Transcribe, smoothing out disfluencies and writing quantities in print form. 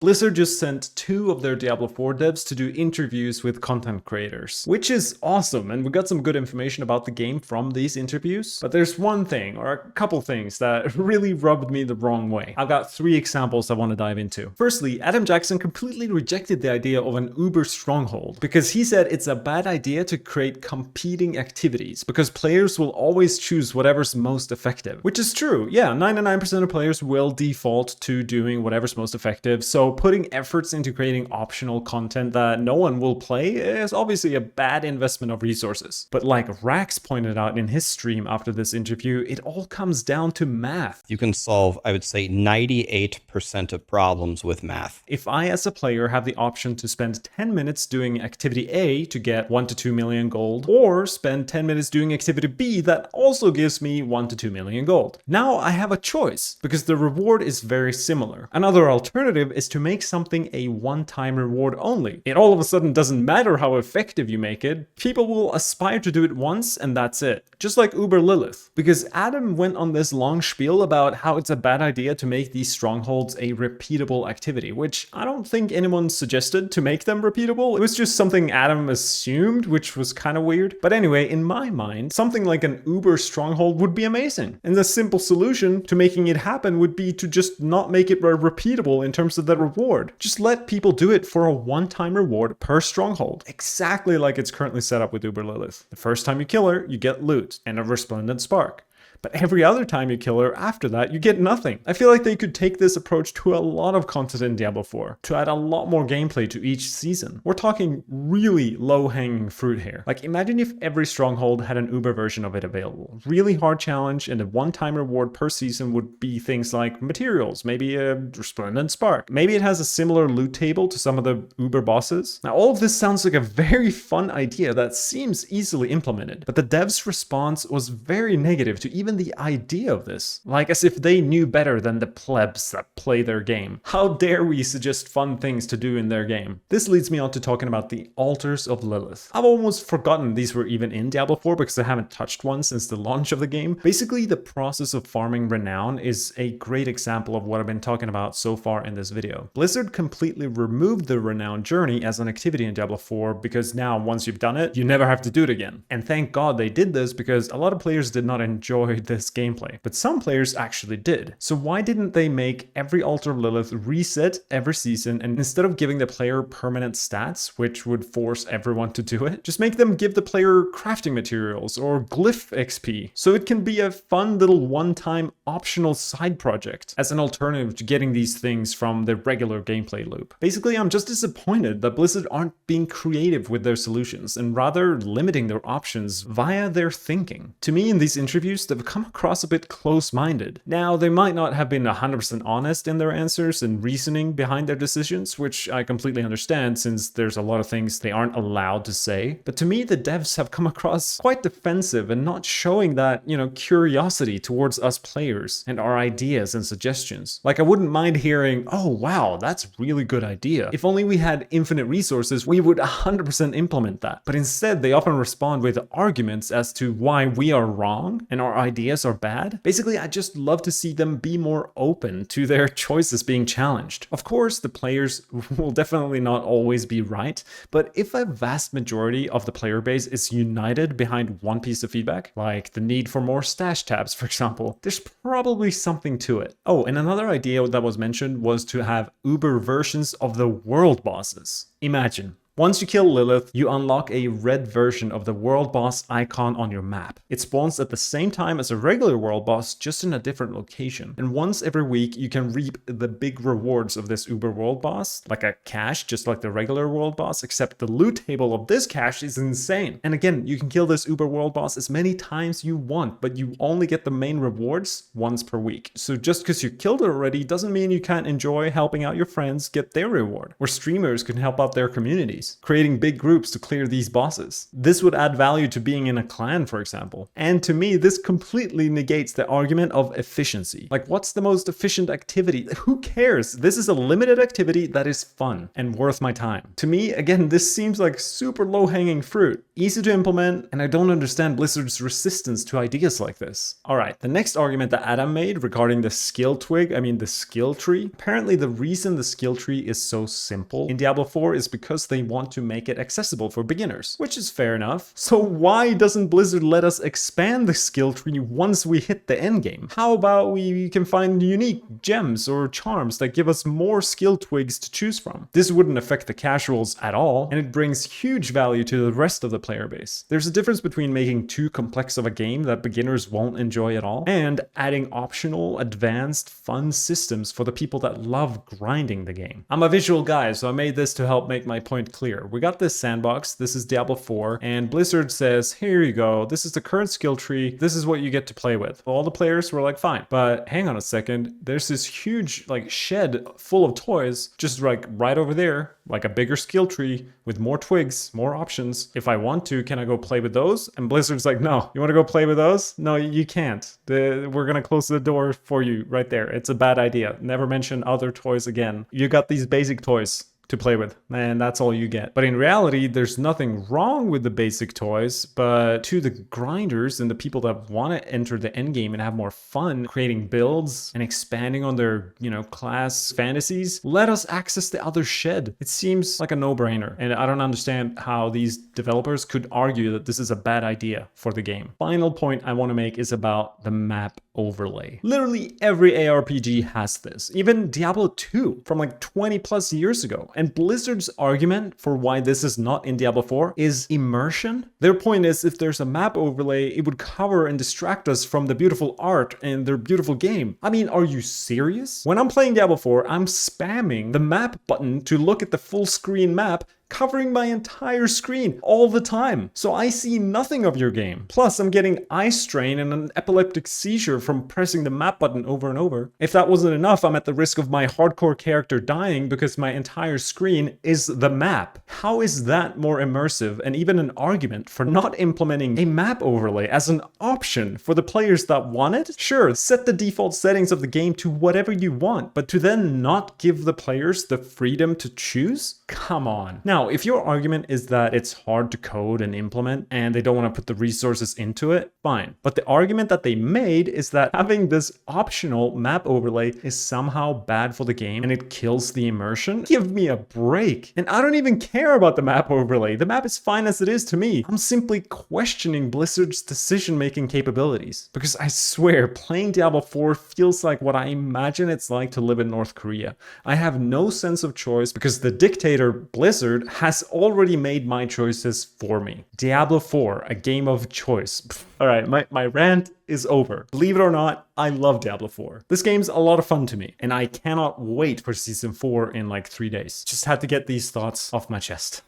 Blizzard just sent 2 of their Diablo 4 devs to do interviews with content creators, which is awesome, and we got some good information about the game from these interviews. But there's one thing, or a couple things, that really rubbed me the wrong way. I've got 3 examples I want to dive into. Firstly, Adam Jackson completely rejected the idea of an Uber Stronghold, because he said it's a bad idea to create competing activities, because players will always choose whatever's most effective. Which is true, yeah, 99% of players will default to doing whatever's most effective, so putting efforts into creating optional content that no one will play is obviously a bad investment of resources. But like Rax pointed out in his stream after this interview, it all comes down to math. You can solve, I would say, 98% of problems with math. If I as a player have the option to spend 10 minutes doing activity A to get 1 to 2 million gold, or spend 10 minutes doing activity B that also gives me 1 to 2 million gold. Now I have a choice, because the reward is very similar. Another alternative is to make something a one-time reward only. It all of a sudden doesn't matter how effective you make it, people will aspire to do it once and that's it. Just like Uber Lilith. Because Adam went on this long spiel about how it's a bad idea to make these strongholds a repeatable activity, which I don't think anyone suggested to make them repeatable. It was just something Adam assumed, which was kind of weird. But anyway, in my mind, something like an Uber Stronghold would be amazing. And the simple solution to making it happen would be to just not make it repeatable in terms of the reward. Just let people do it for a one-time reward per stronghold, exactly like it's currently set up with Uber Lilith. The first time you kill her, you get loot and a resplendent spark. But every other time you kill her after that, you get nothing. I feel like they could take this approach to a lot of content in Diablo 4, to add a lot more gameplay to each season. We're talking really low-hanging fruit here. Like, imagine if every stronghold had an Uber version of it available. Really hard challenge, and a one-time reward per season would be things like materials, maybe a resplendent spark. Maybe it has a similar loot table to some of the Uber bosses. Now, all of this sounds like a very fun idea that seems easily implemented, but the devs' response was very negative to even the idea of this, like as if they knew better than the plebs that play their game. How dare we suggest fun things to do in their game? This leads me on to talking about the Altars of Lilith. I've almost forgotten these were even in Diablo 4 because I haven't touched one since the launch of the game. Basically, the process of farming renown is a great example of what I've been talking about so far in this video. Blizzard completely removed the renown journey as an activity in Diablo 4 because now once you've done it, you never have to do it again. And thank God they did this, because a lot of players did not enjoy this gameplay, but some players actually did. So why didn't they make every Altar of Lilith reset every season, and instead of giving the player permanent stats, which would force everyone to do it, just make them give the player crafting materials or glyph XP, so it can be a fun little one-time optional side project as an alternative to getting these things from the regular gameplay loop. Basically, I'm just disappointed that Blizzard aren't being creative with their solutions and rather limiting their options via their thinking. To me, in these interviews, they've come across a bit close-minded. Now, they might not have been 100% honest in their answers and reasoning behind their decisions, which I completely understand since there's a lot of things they aren't allowed to say. But to me, the devs have come across quite defensive and not showing that, curiosity towards us players and our ideas and suggestions. Like, I wouldn't mind hearing, oh wow, that's a really good idea. If only we had infinite resources, we would 100% implement that. But instead, they often respond with arguments as to why we are wrong and our ideas are bad. Basically, I just love to see them be more open to their choices being challenged. Of course, the players will definitely not always be right, but if a vast majority of the player base is united behind one piece of feedback, like the need for more stash tabs, for example, there's probably something to it. Oh, and another idea that was mentioned was to have Uber versions of the world bosses. Imagine, once you kill Lilith, you unlock a red version of the world boss icon on your map. It spawns at the same time as a regular world boss, just in a different location. And once every week, you can reap the big rewards of this Uber world boss, like a cache, just like the regular world boss, except the loot table of this cache is insane. And again, you can kill this Uber world boss as many times you want, but you only get the main rewards once per week. So just because you killed it already doesn't mean you can't enjoy helping out your friends get their reward. Or streamers can help out their communities, creating big groups to clear these bosses. This would add value to being in a clan, for example. And to me, this completely negates the argument of efficiency. Like, what's the most efficient activity? Who cares? This is a limited activity that is fun and worth my time. To me, again, this seems like super low-hanging fruit. easy to implement, and I don't understand Blizzard's resistance to ideas like this. Alright, the next argument that Adam made regarding the skill the skill tree. Apparently the reason the skill tree is so simple in Diablo 4 is because they want to make it accessible for beginners, which is fair enough. So why doesn't Blizzard let us expand the skill tree once we hit the end game? How about we can find unique gems or charms that give us more skill twigs to choose from? This wouldn't affect the casuals at all, and it brings huge value to the rest of the player base. There's a difference between making too complex of a game that beginners won't enjoy at all, and adding optional, advanced, fun systems for the people that love grinding the game. I'm a visual guy, so I made this to help make my point clear. We got this sandbox, this is Diablo 4, and Blizzard says, here you go, this is the current skill tree, this is what you get to play with. All the players were like, fine. But hang on a second, there's this huge shed full of toys, just right over there, like a bigger skill tree with more twigs, more options. If I want to, can I go play with those? And Blizzard's like, no, you want to go play with those? No, you can't. We're gonna close the door for you right there. It's a bad idea. Never mention other toys again. You got these basic toys to play with, and that's all you get. But in reality, there's nothing wrong with the basic toys, but to the grinders and the people that want to enter the end game and have more fun creating builds and expanding on their, class fantasies, let us access the other shed. It seems like a no-brainer, and I don't understand how these developers could argue that this is a bad idea for the game. Final point I want to make is about the map overlay. Literally every ARPG has this, even Diablo 2 from 20 plus years ago. And Blizzard's argument for why this is not in Diablo 4 is immersion. Their point is, if there's a map overlay, it would cover and distract us from the beautiful art and their beautiful game. I mean, are you serious? When I'm playing Diablo 4, I'm spamming the map button to look at the full screen map, covering my entire screen all the time. So I see nothing of your game. Plus, I'm getting eye strain and an epileptic seizure from pressing the map button over and over. If that wasn't enough, I'm at the risk of my hardcore character dying because my entire screen is the map. How is that more immersive and even an argument for not implementing a map overlay as an option for the players that want it? Sure, set the default settings of the game to whatever you want, but to then not give the players the freedom to choose? Come on. Now, if your argument is that it's hard to code and implement and they don't want to put the resources into it, fine. But the argument that they made is that having this optional map overlay is somehow bad for the game and it kills the immersion. Give me a break. And I don't even care about the map overlay. The map is fine as it is to me. I'm simply questioning Blizzard's decision-making capabilities. Because I swear, playing Diablo 4 feels like what I imagine it's like to live in North Korea. I have no sense of choice because the dictator Blizzard has already made my choices for me. Diablo 4, a game of choice. All right, my rant is over. Believe it or not, I love Diablo 4. This game's a lot of fun to me, and I cannot wait for Season 4 in 3 days. Just had to get these thoughts off my chest.